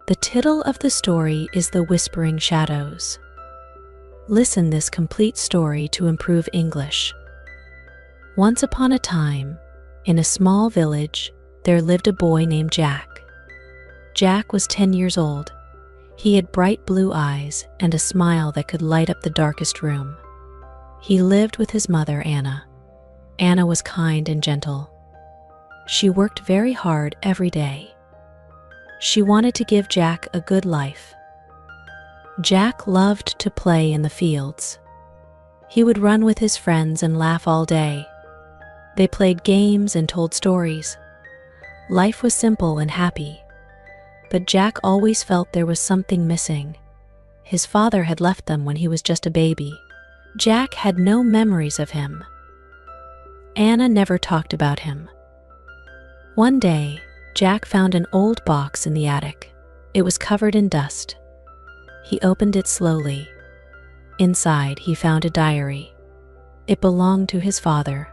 The title of the story is The Whispering Shadows. Listen this complete story to improve English. Once upon a time, in a small village, there lived a boy named Jack. Jack was 10 years old. He had bright blue eyes and a smile that could light up the darkest room. He lived with his mother, Anna. Anna was kind and gentle. She worked very hard every day. She wanted to give Jack a good life. Jack loved to play in the fields. He would run with his friends and laugh all day. They played games and told stories. Life was simple and happy. But Jack always felt there was something missing. His father had left them when he was just a baby. Jack had no memories of him. Anna never talked about him. One day, Jack found an old box in the attic. It was covered in dust. He opened it slowly. Inside, he found a diary. It belonged to his father.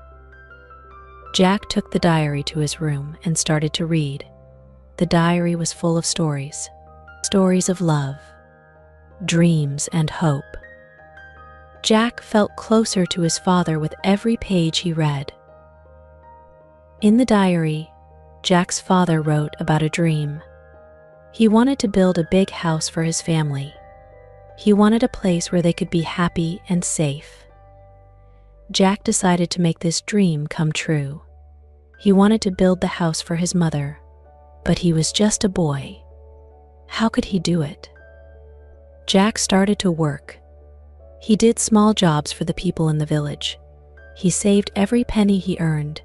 Jack took the diary to his room and started to read. The diary was full of stories. Stories of love, dreams, and hope. Jack felt closer to his father with every page he read. In the diary, Jack's father wrote about a dream. He wanted to build a big house for his family. He wanted a place where they could be happy and safe. Jack decided to make this dream come true. He wanted to build the house for his mother, but he was just a boy. How could he do it? Jack started to work. He did small jobs for the people in the village. He saved every penny he earned.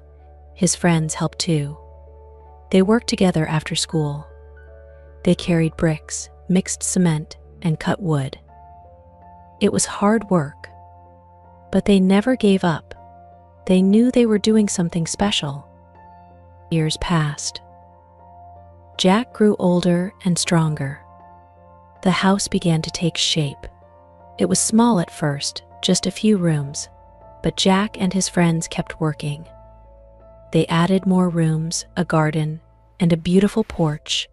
His friends helped too. They worked together after school. They carried bricks, mixed cement, and cut wood. It was hard work, but they never gave up. They knew they were doing something special. Years passed. Jack grew older and stronger. The house began to take shape. It was small at first, just a few rooms, but Jack and his friends kept working. They added more rooms, a garden, and a beautiful porch.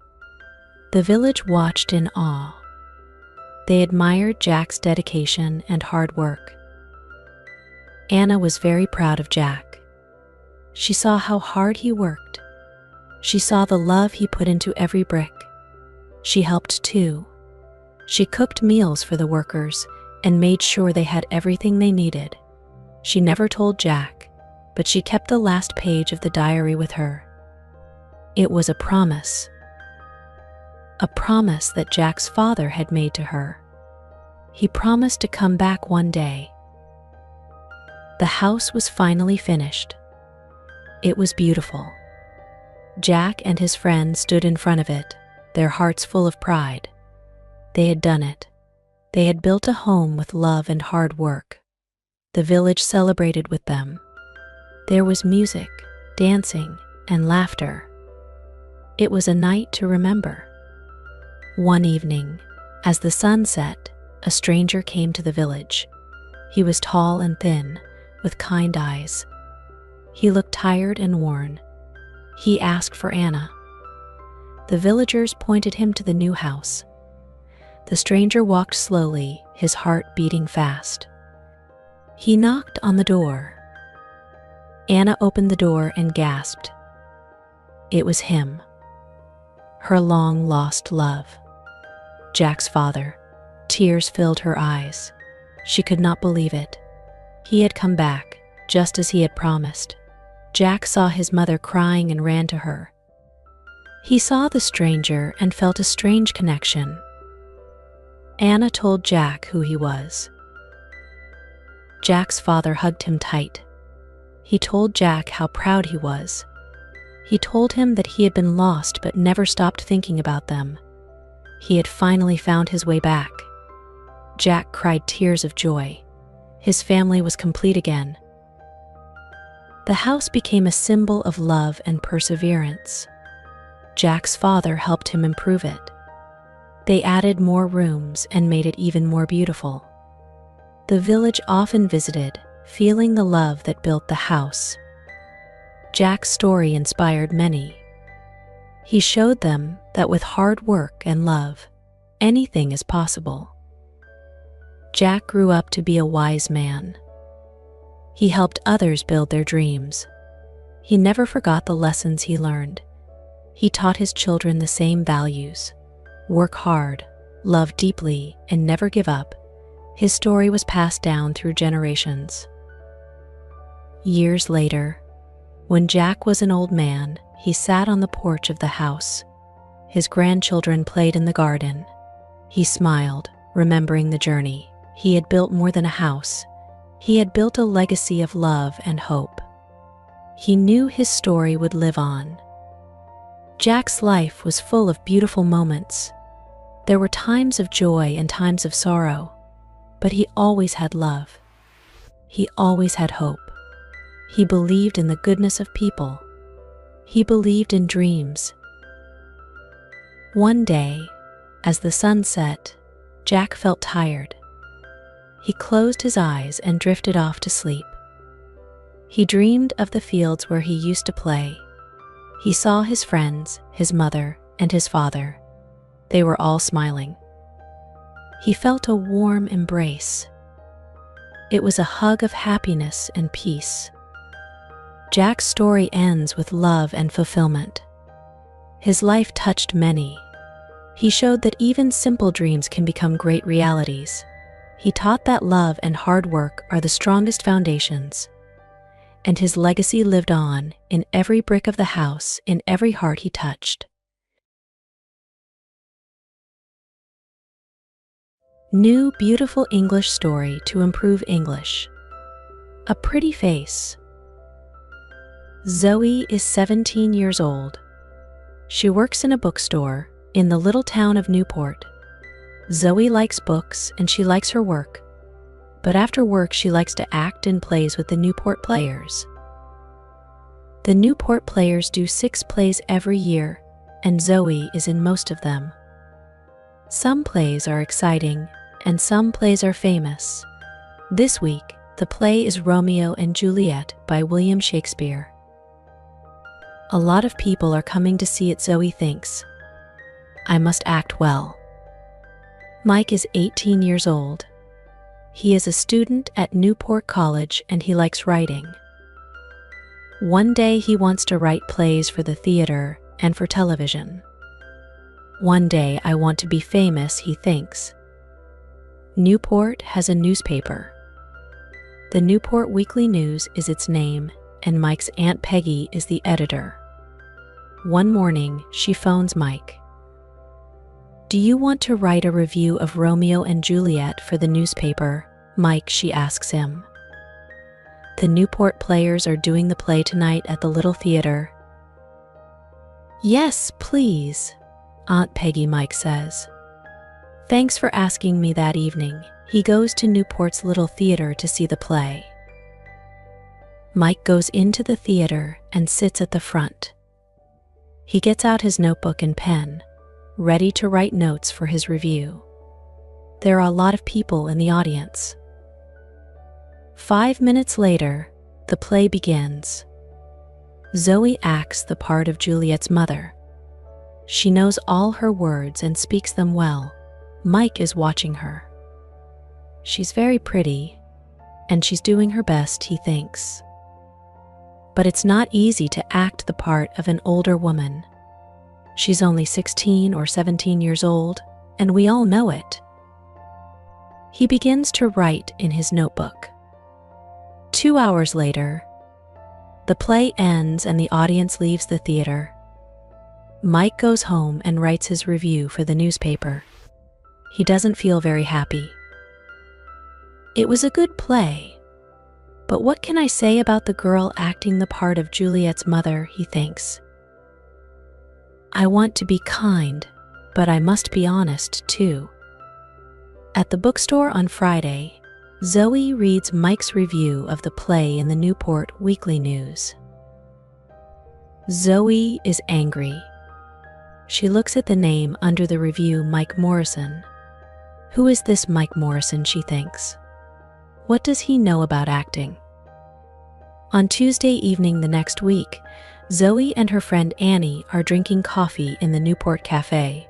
The village watched in awe. They admired Jack's dedication and hard work. Anna was very proud of Jack. She saw how hard he worked. She saw the love he put into every brick. She helped too. She cooked meals for the workers and made sure they had everything they needed. She never told Jack, but she kept the last page of the diary with her. It was a promise that Jack's father had made to her. He promised to come back one day. The house was finally finished. It was beautiful. Jack and his friends stood in front of it, their hearts full of pride. They had done it. They had built a home with love and hard work. The village celebrated with them. There was music, dancing, and laughter. It was a night to remember. One evening, as the sun set, a stranger came to the village. He was tall and thin, with kind eyes. He looked tired and worn. He asked for Anna. The villagers pointed him to the new house. The stranger walked slowly, his heart beating fast. He knocked on the door. Anna opened the door and gasped. It was him. Her long-lost love. Jack's father. Tears filled her eyes. She could not believe it. He had come back, just as he had promised. Jack saw his mother crying and ran to her. He saw the stranger and felt a strange connection. Anna told Jack who he was. Jack's father hugged him tight. He told Jack how proud he was. He told him that he had been lost but never stopped thinking about them. He had finally found his way back. Jack cried tears of joy. His family was complete again. The house became a symbol of love and perseverance. Jack's father helped him improve it. They added more rooms and made it even more beautiful. The village often visited, feeling the love that built the house. Jack's story inspired many. He showed them that with hard work and love, anything is possible. Jack grew up to be a wise man. He helped others build their dreams. He never forgot the lessons he learned. He taught his children the same values: work hard, love deeply, and never give up. His story was passed down through generations. Years later, when Jack was an old man, he sat on the porch of the house. His grandchildren played in the garden. He smiled, remembering the journey. He had built more than a house. He had built a legacy of love and hope. He knew his story would live on. Jack's life was full of beautiful moments. There were times of joy and times of sorrow, but he always had love. He always had hope. He believed in the goodness of people. He believed in dreams. One day, as the sun set, Jack felt tired. He closed his eyes and drifted off to sleep. He dreamed of the fields where he used to play. He saw his friends, his mother, and his father. They were all smiling. He felt a warm embrace. It was a hug of happiness and peace. Jack's story ends with love and fulfillment. His life touched many. He showed that even simple dreams can become great realities. He taught that love and hard work are the strongest foundations. And his legacy lived on in every brick of the house, in every heart he touched. New beautiful English story to improve English. A pretty face. Zoe is 17 years old. She works in a bookstore in the little town of Newport. Zoe likes books and she likes her work. But after work, she likes to act in plays with the Newport Players. The Newport Players do 6 plays every year, and Zoe is in most of them. Some plays are exciting, and some plays are famous. This week, the play is Romeo and Juliet by William Shakespeare. A lot of people are coming to see it, Zoe thinks. I must act well. Mike is 18 years old. He is a student at Newport College and he likes writing. One day he wants to write plays for the theater and for television. One day I want to be famous, he thinks. Newport has a newspaper. The Newport Weekly News is its name, and Mike's Aunt Peggy is the editor. One morning, she phones Mike. Do you want to write a review of Romeo and Juliet for the newspaper, Mike, she asks him. The Newport Players are doing the play tonight at the little theater. Yes, please, Aunt Peggy, Mike says. Thanks for asking me that evening. He goes to Newport's little theater to see the play. Mike goes into the theater and sits at the front. He gets out his notebook and pen, ready to write notes for his review. There are a lot of people in the audience. 5 minutes later, the play begins. Zoe acts the part of Juliet's mother. She knows all her words and speaks them well. Mike is watching her. She's very pretty, and she's doing her best, he thinks. But it's not easy to act the part of an older woman. She's only 16 or 17 years old, and we all know it. He begins to write in his notebook. 2 hours later, the play ends and the audience leaves the theater. Mike goes home and writes his review for the newspaper. He doesn't feel very happy. It was a good play, but what can I say about the girl acting the part of Juliet's mother, he thinks. I want to be kind, but I must be honest too. At the bookstore on Friday, Zoe reads Mike's review of the play in the Newport Weekly News. Zoe is angry. She looks at the name under the review, Mike Morrison. Who is this Mike Morrison, she thinks. What does he know about acting? On Tuesday evening the next week, Zoe and her friend Annie are drinking coffee in the Newport Cafe.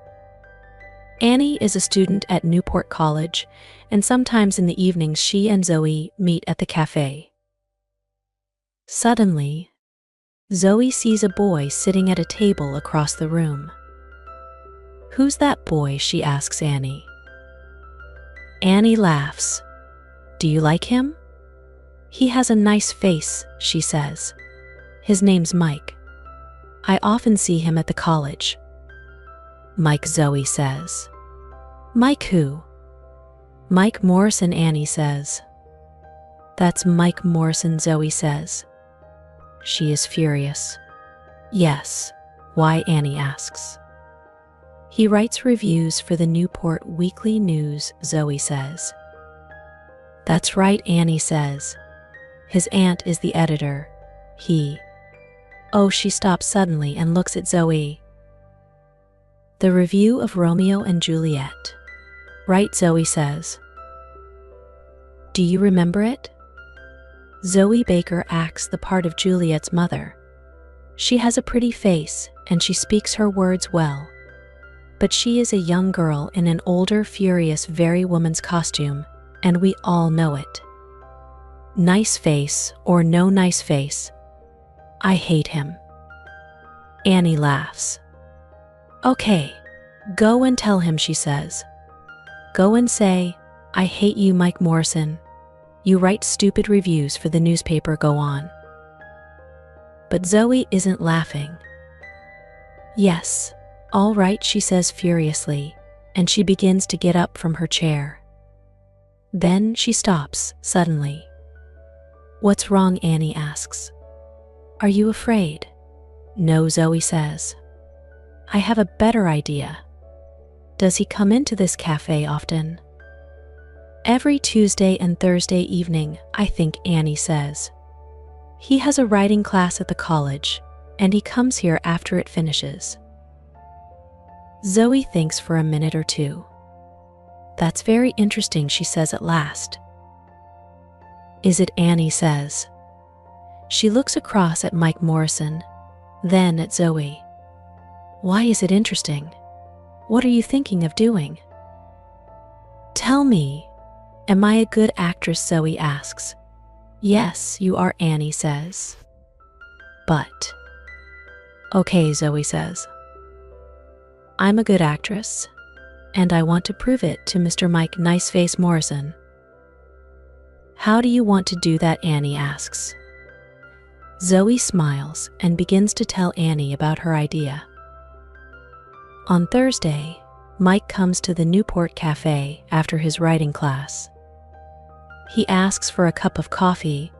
Annie is a student at Newport College, and sometimes in the evenings she and Zoe meet at the cafe. Suddenly, Zoe sees a boy sitting at a table across the room. "Who's that boy?" she asks Annie. Annie laughs. "Do you like him?" "He has a nice face," she says. "His name's Mike. I often see him at the college." "Mike," Zoe says. "Mike who?" "Mike Morrison," Annie says. "That's Mike Morrison," Zoe says. She is furious. "Yes, why?" Annie asks. "He writes reviews for the Newport Weekly News," Zoe says. "That's right," Annie says. "His aunt is the editor. Oh," she stops suddenly and looks at Zoe. "The review of Romeo and Juliet." "Right," Zoe says. "Do you remember it?" Zoe Baker acts the part of Juliet's mother. She has a pretty face and she speaks her words well. But she is a young girl in an older, furious, very woman's costume, and we all know it. Nice face or no nice face, I hate him. Annie laughs. "Okay, go and tell him," she says. "Go and say, 'I hate you, Mike Morrison. You write stupid reviews for the newspaper, go on.'" But Zoe isn't laughing. "Yes, all right," she says furiously, and she begins to get up from her chair. Then she stops suddenly. "What's wrong?" Annie asks. "Are you afraid?" "No," Zoe says. "I have a better idea. Does he come into this cafe often?" "Every Tuesday and Thursday evening, I think," Annie says. "He has a writing class at the college, and he comes here after it finishes." Zoe thinks for a minute or two. "That's very interesting," she says at last. "Is it?" Annie says. She looks across at Mike Morrison, then at Zoe. "Why is it interesting? What are you thinking of doing?" "Tell me, am I a good actress?" Zoe asks. "Yes, you are," Annie says. "But..." "Okay," Zoe says. "I'm a good actress, and I want to prove it to Mr. Mike Niceface Morrison." "How do you want to do that?" Annie asks. Zoe smiles and begins to tell Annie about her idea. On Thursday, Mike comes to the Newport Cafe after his writing class. He asks for a cup of coffee,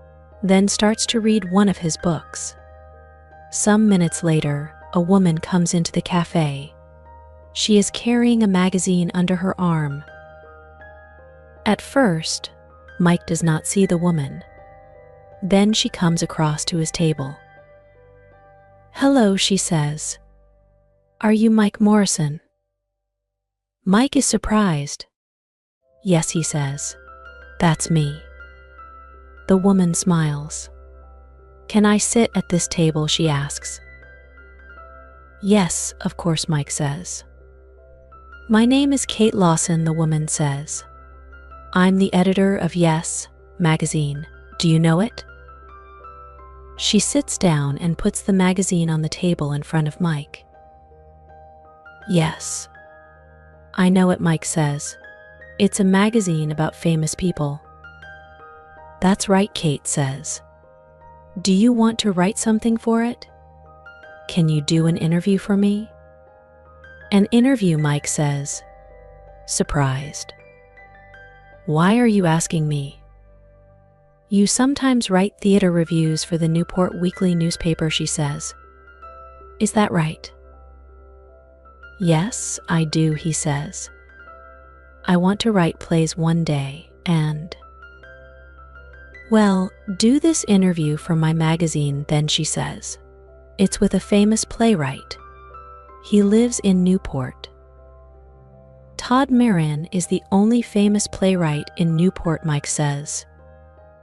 then starts to read one of his books. Some minutes later, a woman comes into the cafe. She is carrying a magazine under her arm. At first, Mike does not see the woman. Then she comes across to his table. "Hello," she says. "Are you Mike Morrison?" Mike is surprised. "Yes," he says. "That's me." The woman smiles. "Can I sit at this table?" she asks. "Yes, of course," Mike says. "My name is Kate Lawson," the woman says. "I'm the editor of Yes magazine. Do you know it?" She sits down and puts the magazine on the table in front of Mike. "Yes, I know it," Mike says. "It's a magazine about famous people." "That's right," Kate says. "Do you want to write something for it? Can you do an interview for me?" "An interview," Mike says, surprised. "Why are you asking me?" "You sometimes write theater reviews for the Newport Weekly newspaper," she says. "Is that right?" "Yes, I do," he says. "I want to write plays one day, and..." "Well, do this interview for my magazine then," she says. "It's with a famous playwright. He lives in Newport." "Todd Marin is the only famous playwright in Newport," Mike says.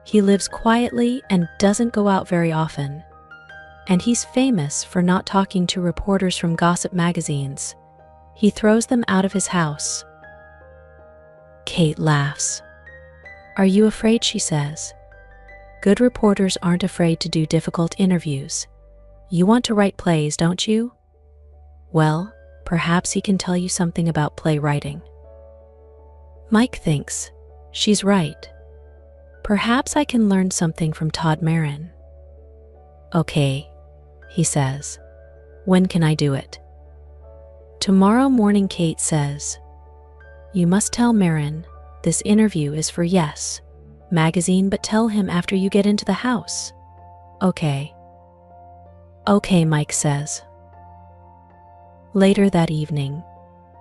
"He lives quietly and doesn't go out very often. and he's famous for not talking to reporters from gossip magazines. He throws them out of his house. Kate laughs. "Are you afraid?" she says. "Good reporters aren't afraid to do difficult interviews. You want to write plays, don't you? Well, perhaps he can tell you something about playwriting." Mike thinks, she's right. Perhaps I can learn something from Todd Marin. "Okay," he says. "When can I do it?" "Tomorrow morning," Kate says. "You must tell Marin this interview is for Yes Magazine, but tell him after you get into the house." "Okay." "Okay," Mike says. Later that evening,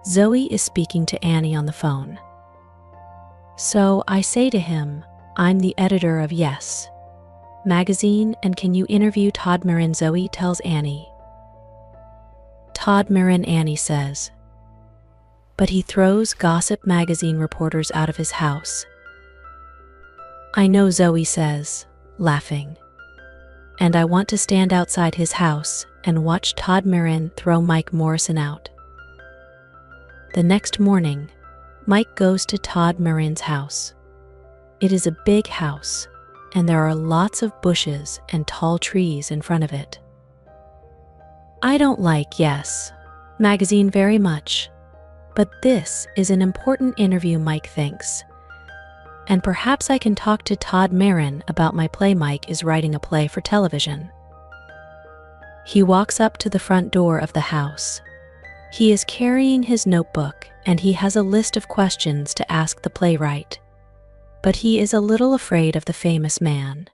Zoe is speaking to Annie on the phone. "So I say to him, I'm the editor of Yes Magazine, and can you interview Todd Marin?" Zoe tells Annie. "Todd Marin," Annie says. "But he throws gossip magazine reporters out of his house." "I know," Zoe says, laughing. "And I want to stand outside his house and watch Todd Marin throw Mike Morrison out." The next morning, Mike goes to Todd Marin's house. It is a big house, and there are lots of bushes and tall trees in front of it. "I don't like Yes Magazine very much, but this is an important interview," Mike thinks. "And perhaps I can talk to Todd Marin about my play. Mike is writing a play for television." He walks up to the front door of the house. He is carrying his notebook, and he has a list of questions to ask the playwright. But he is a little afraid of the famous man.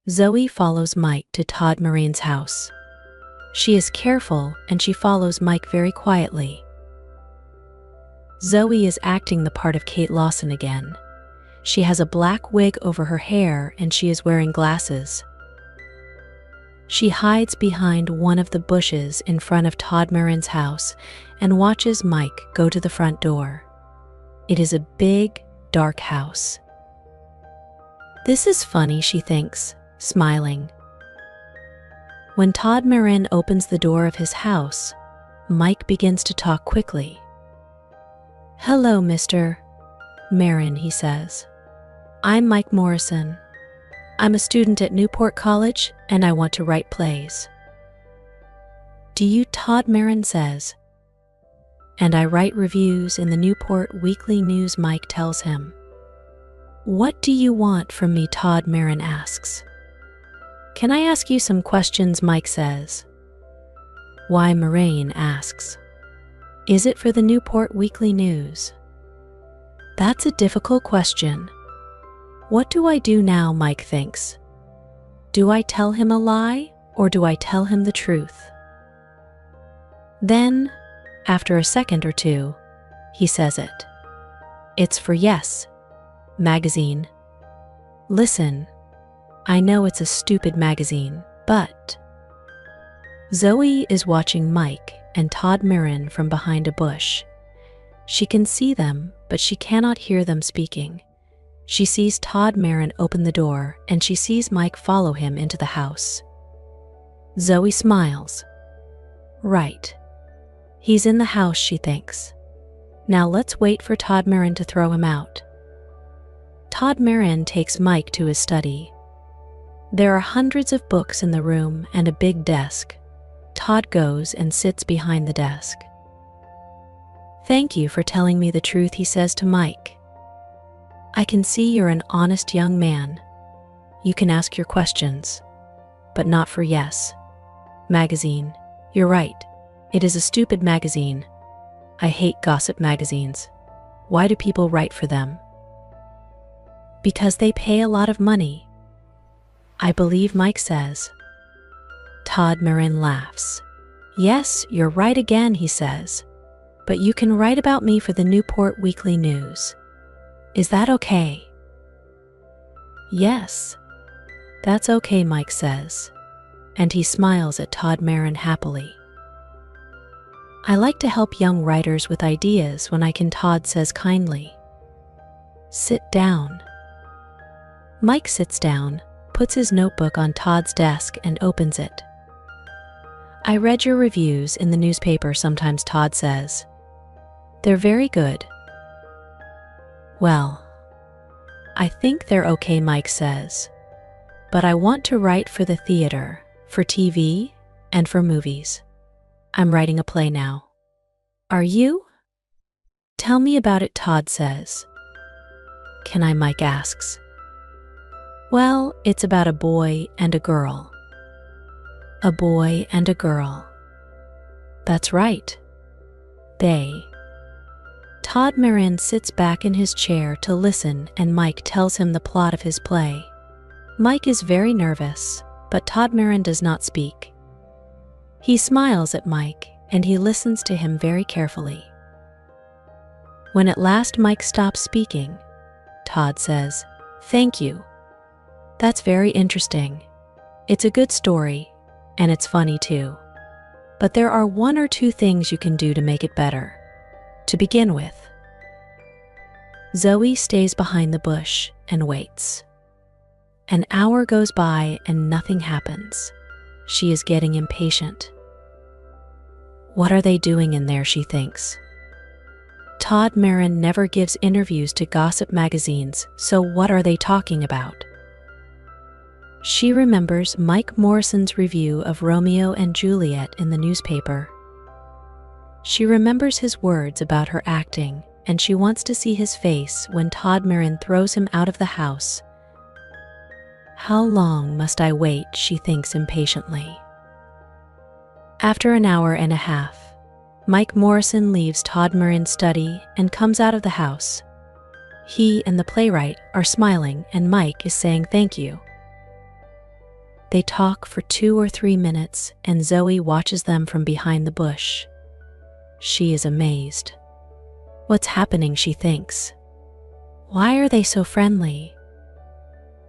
Zoe follows Mike to Todd Marin's house. She is careful, and she follows Mike very quietly. Zoe is acting the part of Kate Lawson again. She has a black wig over her hair, and she is wearing glasses. She hides behind one of the bushes in front of Todd Marin's house and watches Mike go to the front door. It is a big, dark house. "This is funny," she thinks, smiling. When Todd Marin opens the door of his house, Mike begins to talk quickly. "Hello, Mr. Marin," he says. "I'm Mike Morrison. I'm a student at Newport College, and I want to write plays." "Do you?" Todd Marin says. "And I write reviews in the Newport Weekly News," Mike tells him. "What do you want from me?" Todd Marin asks. "Can I ask you some questions?" Mike says. "Why?" Marin asks. "Is it for the Newport Weekly News?" "That's a difficult question. What do I do now?" Mike thinks. Do I tell him a lie, or do I tell him the truth? Then, after a second or two, he says it. "It's for Yes Magazine. Listen, I know it's a stupid magazine, but..." Zoe is watching Mike and Todd Marin from behind a bush. She can see them, but she cannot hear them speaking. She sees Todd Marin open the door, and she sees Mike follow him into the house. Zoe smiles. Right. He's in the house, she thinks. Now let's wait for Todd Marin to throw him out. Todd Marin takes Mike to his study. There are hundreds of books in the room and a big desk. Todd goes and sits behind the desk. "Thank you for telling me the truth," he says to Mike. "I can see you're an honest young man. You can ask your questions, but not for Yes Magazine. You're right. It is a stupid magazine. I hate gossip magazines. Why do people write for them?" "Because they pay a lot of money, I believe," Mike says. Todd Marin laughs. "Yes, you're right again," he says. "But you can write about me for the Newport Weekly News. Is that okay?" "Yes, that's okay," Mike says, and he smiles at Todd Marin happily. "I like to help young writers with ideas when I can," Todd says kindly. "Sit down." Mike sits down, puts his notebook on Todd's desk and opens it. I read your reviews in the newspaper sometimes, Todd says. They're very good. Well, I think they're okay, Mike says. But I want to write for the theater, for TV, and for movies. I'm writing a play now. Are you? Tell me about it, Todd says. Can I, Mike asks. Well, it's about a boy and a girl. A boy and a girl. That's right. They. Todd Marin sits back in his chair to listen, and Mike tells him the plot of his play. Mike is very nervous, but Todd Marin does not speak. He smiles at Mike, and he listens to him very carefully. When at last Mike stops speaking, Todd says, "Thank you. That's very interesting. It's a good story, and it's funny too. But there are one or two things you can do to make it better. To begin with." Zoe stays behind the bush and waits. An hour goes by and nothing happens. She is getting impatient. What are they doing in there, she thinks. Todd Marin never gives interviews to gossip magazines, so what are they talking about? She remembers Mike Morrison's review of Romeo and Juliet in the newspaper. She remembers his words about her acting, and she wants to see his face when Todd Marin throws him out of the house. How long must I wait, she thinks impatiently. After an hour and a half, Mike Morrison leaves Todd Marin's study and comes out of the house. He and the playwright are smiling, and Mike is saying thank you. They talk for 2 or 3 minutes, and Zoe watches them from behind the bush. She is amazed. What's happening, she thinks. Why are they so friendly?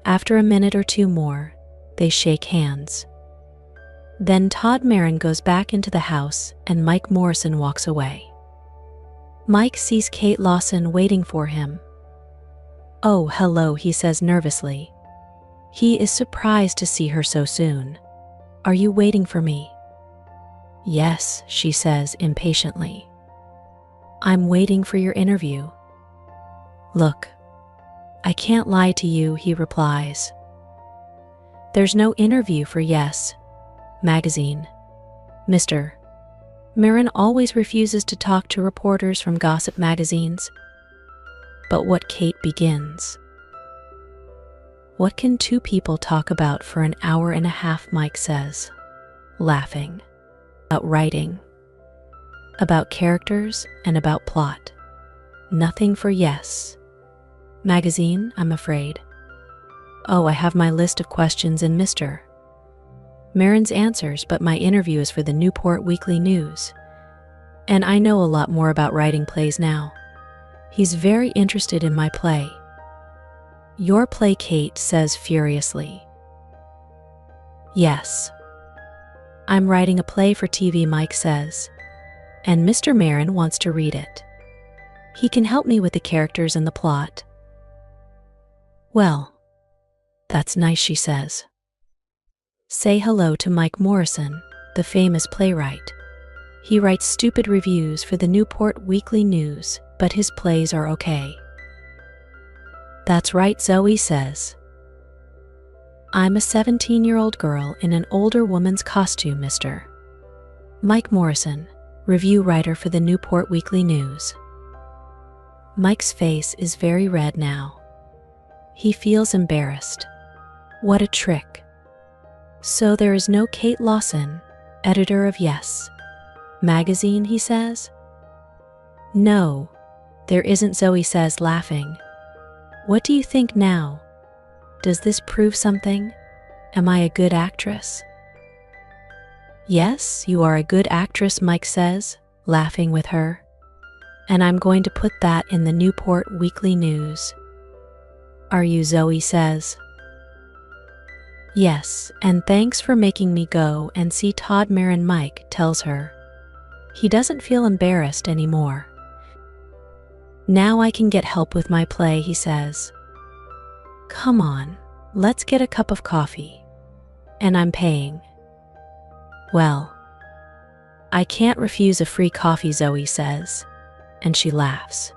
After a minute or two more, they shake hands. Then Todd Marin goes back into the house and Mike Morrison walks away. Mike sees Kate Lawson waiting for him. "Oh, hello," he says nervously. He is surprised to see her so soon. "Are you waiting for me?" "Yes," she says impatiently. "I'm waiting for your interview." "Look, I can't lie to you," he replies. "There's no interview for Yes magazine. Mr. Marin always refuses to talk to reporters from gossip magazines." But what Kate begins. "What can two people talk about for an hour and a half?" Mike says, laughing. "About writing, about characters, and about plot. Nothing for Yes magazine, I'm afraid." "Oh, I have my list of questions in Mr. Marin's answers, but my interview is for the Newport Weekly News. And I know a lot more about writing plays now. He's very interested in my play." "Your play," Kate says furiously. "Yes. I'm writing a play for TV," Mike says. "And Mr. Marin wants to read it. He can help me with the characters and the plot." "Well, that's nice," she says. "Say hello to Mike Morrison, the famous playwright. He writes stupid reviews for the Newport Weekly News, but his plays are okay." "That's right," Zoe says. "I'm a 17-year-old girl in an older woman's costume, Mr. Mike Morrison, review writer for the Newport Weekly News." Mike's face is very red now. He feels embarrassed. What a trick. "So there is no Kate Lawson, editor of Yes magazine," he says. "No, there isn't," Zoe says, laughing. "What do you think now? Does this prove something? Am I a good actress?" "Yes, you are a good actress," Mike says, laughing with her. "And I'm going to put that in the Newport Weekly News." "Are you?" Zoe says. "Yes, and thanks for making me go and see Todd Marin," Mike tells her. He doesn't feel embarrassed anymore. "Now I can get help with my play," he says. "Come on, Let's get a cup of coffee. And I'm paying. Well, I can't refuse a free coffee, Zoe says, and she laughs.